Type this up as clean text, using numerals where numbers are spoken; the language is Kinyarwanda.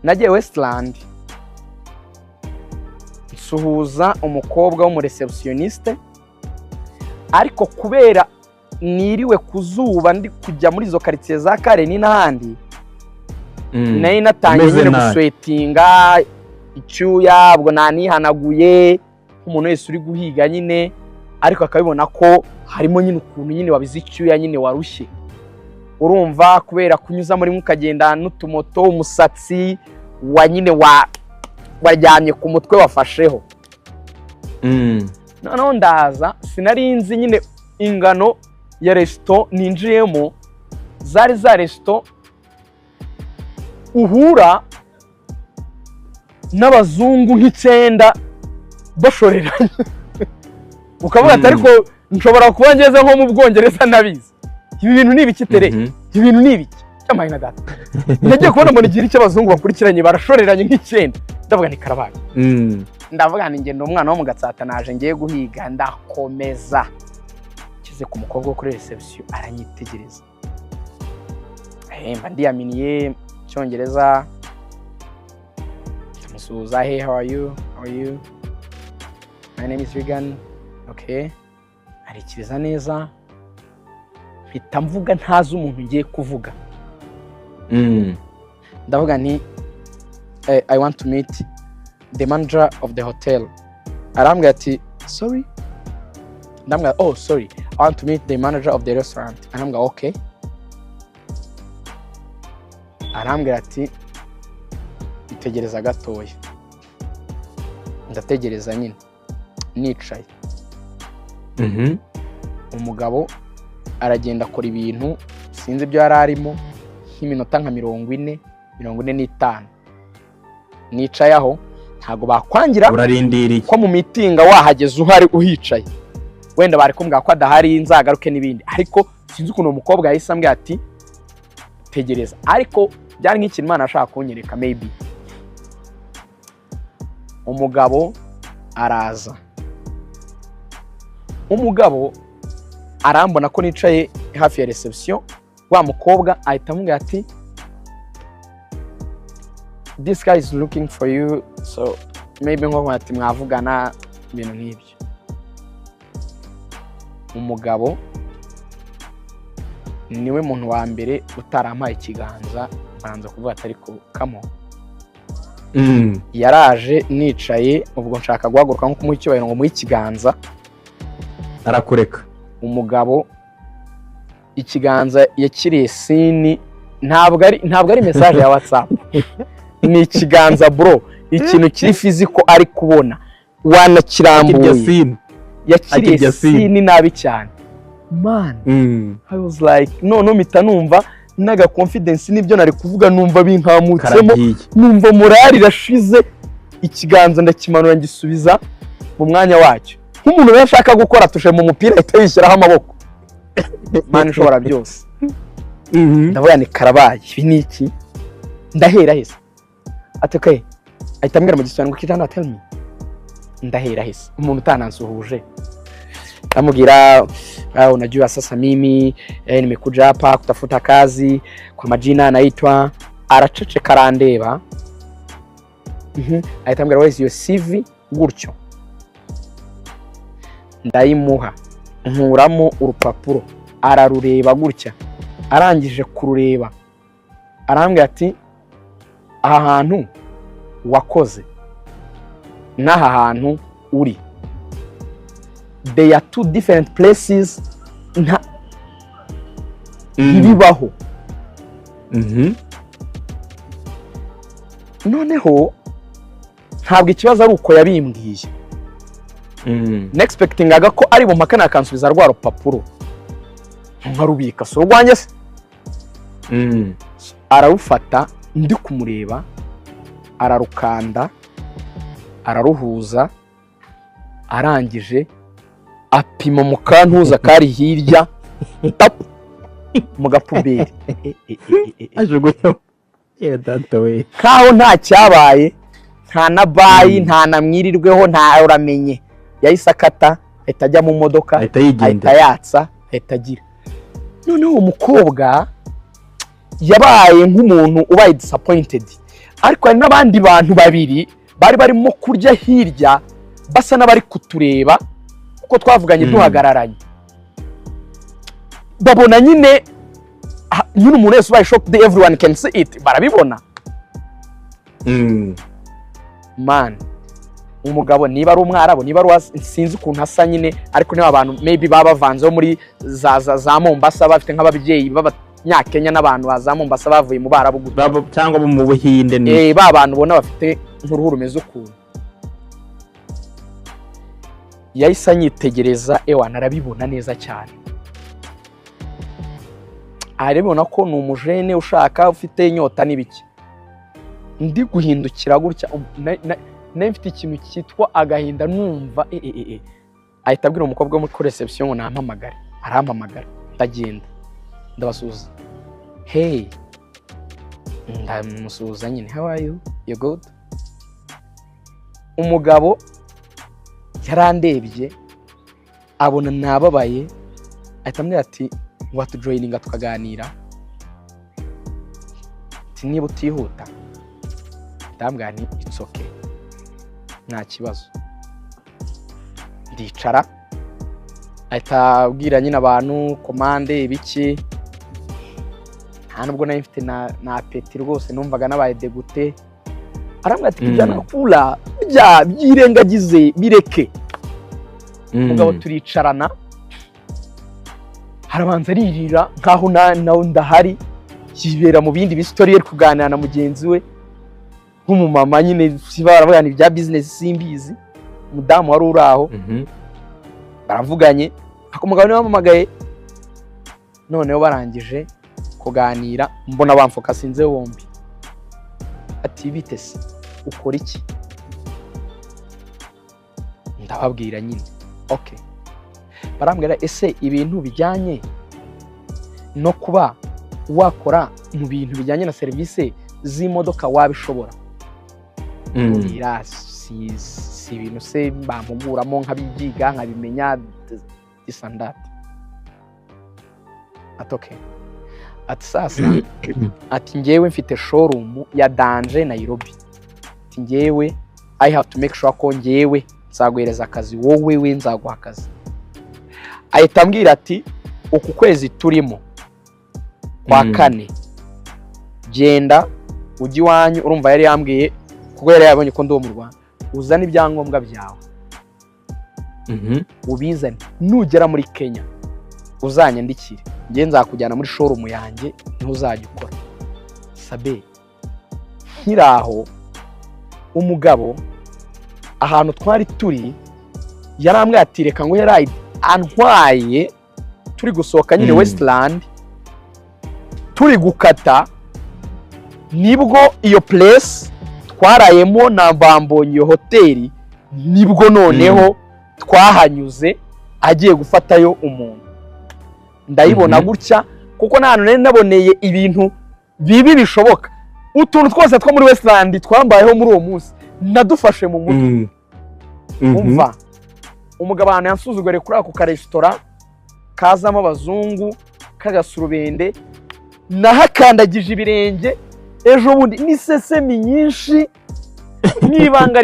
nagiye Westland nsuhuza umukobwa wo mu receptioniste, ariko kubera niriwe kuzuba ndi kujya muri izo quartier za Kareni n'ahandi nayo natangiye nyine guswetinga icyuya, ubwo nanihanaguye nk'umuntu wese uri guhiga nyine, ariko akabibona ko harimo nyine ukuntu nyine wabize icyuya nyine warushye, urumva kubera kunyuza muri mukagenda n'utumoto, umusatsi wa nyine waryamye ku mutwe wafasheho. Noneho ndaza sinarinzi nyine ingano ya resto ninjiyemo, zari za resto uhura n'abazungu nk'icenda bashoreranye ukavuga ati ariko nshobora kuba ngeze nko mu Bwongereza nabizi, ibi bintu ni ibiki tere, ibi bintu ni ibiki cyamaye na data. Nagiye kubona mbona igira icyo abazungu bakurikiranye barashoreranye nk'icenda, ndavuga ni karabaye. Ndavuga ni ngendo umwana wo mu Gatsata naje ngiye guhiga, ndakomeza kize ku mukobwa kuri reception aranyitegereza, mba ndiyaminiye Cyongereza, ndamusuhuza, hey how are you, my name is Regan, okay, arikiriza neza, mpita mvuga ntazi umuntu ngiye kuvuga. Ndavuga nti I want to meet the manager of the hotel. Arambwira ati sorry, ndambwira oh sorry, I want to meet the manager of the restaurant. Arambwira okay. Arambwira ati itegereza gatoya. Ndategereza nyine nicaye. Umugabo aragenda akora ibintu sinzi ibyo yari arimo nk'iminota nka 45 nicaye aho, ntago bakwangira urarindiriye ko mu mitinga wahageze uhari uhicaye, wenda bari kumbwira ko adahari inzagaruke n'ibindi, ariko sinzi ukuntu umukobwa yahise ambwira ati tegereza, ariko byari nk'ikintu Imana ashaka kunyereka maybe. Umugabo araza, umugabo arambona ko nicaye hafi ya reception, wa mukobwa ahita amubwira ati this guy is looking for you, so maybe nko ati mwavugana ibintu nk'ibyo. Umugabo niwe muntu wa mbere utarampaye ikiganza, banza kuvuga ati ariko kamo. Yaraje nicaye, ubwo nshaka guhaguruka nko kumuha icyubahiro ngo muhe ikiganza, arakureka. Umugabo ikiganza yakiriye sini, ntabwo ari message ya WhatsApp, ni ikiganza bro, ikintu kiri physical ari kubona, wanakirambuye yakiriye sini nabi cyane man. I was like no mita numva naga confidence nibyo nari kuvuga, numva binkamutsemo, numva morali irashize, ikiganza ndakimanura ngisubiza mu mwanya wacyo, nk'umuntu yashaka gukora tushe mu mupira ahita yishyiraho amaboko. Man ushobora byose. Ndavuga ni karabaye, ibi ni iki? Ndahera hese ati okay, ahita ambwira mu giswahili ngo kitana tell me. Ndahera hese umuntu utanansuhuje, amubwira unajua sasa mimi nimekuja hapa kutafuta kazi, kwa majina naitwa, aracece karandeba. Ahita ambwira where is your CV gutyo, ndayimuha nkuramo urupapuro, ararureba gutya, arangije kurureba arambwira ati aha hantu wakoze n'aha hantu uri, they are two different places, ntibibaho. Noneho ntabwo ikibazo ari uko yabimbwiye, nexpectingaga ko ari bumpakana akansubiza rwa rupapuro nkarubika, so rwanjye se. Ararufata ndi kumureba, ararukanda, araruhuza, arangije apima mu kantuza kari hirya mu gapuberi, ajugunya we kaho nta cyabaye, nta na bayi, nta na mwirirweho, nta uramenye. Yahise akata, ahita ajya mu modoka, ahita yatsa, ahita agira. Noneho umukobwa yabaye nk'umuntu ubaye disappointed, ariko hari n'abandi bantu babiri bari barimo kurya hirya basa n'abari kutureba kuko twavuganye duhagararanye, babona nyine umuntu wese ubaye shocked, everyone can see it, barabibona. Man, umugabo niba ari umwarabo niba ari sinzi ukuntu asa nyine, ariko niba abantu maybe baba bavanzeho muri za Mombasa bafite nk'ababyeyi b'Abanyakenya n'abantu baza Mombasa bavuye mu Barabu cyangwa mu Buhinde ni ba bantu ubona bafite nk'uruhu rumeze ukuntu. Yahise anyitegereza narabibona neza cyane, arabibona ko ni umujene ushaka ufite inyota n'ibiki. Ndi guhindukira gutya nari mfite ikintu cyitwa agahinda, numva ahita abwira umukobwa wo muri reception ngo nampamagare. Arampamagara, ndagenda ndabasuhuza, hey, ndamusuhuza nyine, how are you, you good? Umugabo yarandebye abona nababaye, ahita ambwira ati watujoyininga tukaganira, ati niba utihuta. Ndambwira nti it's okay, nta kibazo. Ndicara, ahita abwira nyine abantu komande ibiki, nta nubwo nari mfite na apeti rwose, numvaga nabaye degute. Arambwira ati ibyo nakura byirengagize bireke. Umugabo turicarana, harabanza aririra nkaho nawe ndahari, yibera mu bindi bisitori yari kuganira na mugenzi we nk'umumama nyine, baravugana ibya business simbizi. Umudamu wari uri aho baravuganye, umugabo niwe wampamagaye. Noneho barangije kuganira mbona bamfuka sinze bombi, ati bite se ukora iki? Ndababwira nyine okay. Barambwira ese ibintu bijyanye no kuba wakora mu bintu bijyanye na serivisi z'imodoka wabishobora? Si ibintu se bampuguramo nkabibyiga nkabimenya disandate. Ati okay. Ati sasa ati ngewe mfite showroom ya Danje Nairobi, ati ngewe I have to make sure ko ngewe nzaguhereza akazi, wowe nzaguha akazi. Ahita ambwira ati uku kwezi turimo kwa kane genda ujye iwanyu. Urumva yari yambwiye kuko yari yabonye ko ndi mu Rwanda, uzana ibyangombwa byawe ubizane, nugera muri Kenya uzanyandikire, ngiye nzakujyana muri showroom yanjye niho uzajya ukora. Sabe nkiraho umugabo ahantu twari turi yarambwiye ati reka ngo yari antwaye, turi gusohoka nyine Westland, turi gukata, nibwo iyo place twarayemo na Bambonye iyo hoteli, nibwo noneho twahanyuze agiye gufatayo umuntu. Ndayibona gutya kuko nta none naboneye ibintu bibi bishoboka. Utuntu twose two muri Westland twambayeho muri uwo munsi nadufashe mu mutwe. Umva umugabo ahantu yansuzugure kuri ako karesitora kazamo abazungu k'agasurubende, nahakandagije ibirenge ejo bundi n'isesemi nyinshi n'ibanga